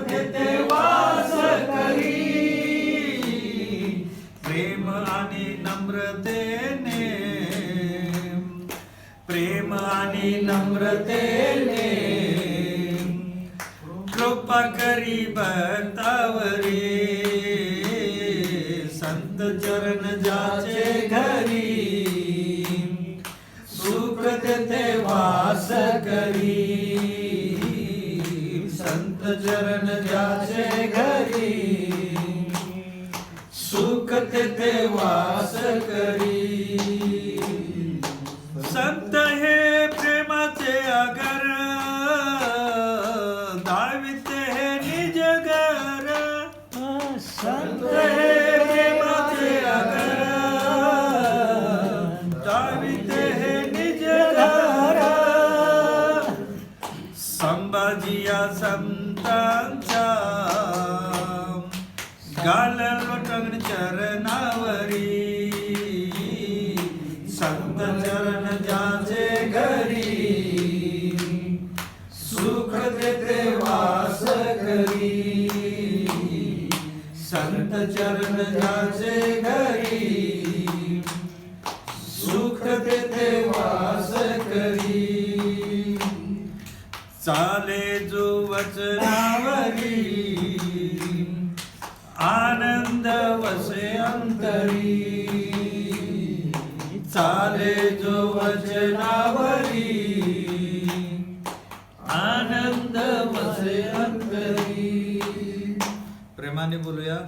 तेथे वास करी. प्रेम आणि नम्रतेने, प्रेम आणि नम्रतेने कृपा करी भक्तावरी. संत चरण जाचे घरी, सुख तेथे वास करी. संत चरण जाचे घरी, सुख तेथे वास करी. संत हे प्रेमाचे आगर, दावित हे निज घर. संत हे प्रेमाचे आगर, दावित हे निज घर. संभाजी या संतांच्या गाल लोटन चरणावरी. संत चरण जाचे घरी, सुख तेथे वास करी. संत चरण जाचे घरी, सुख तेथे वास करी. चाले जो वचनावरी, आनंद वसे अंतरी. चाले जो वचनावरी, आनंद वसे अंतरी. प्रेमाने बोलूया.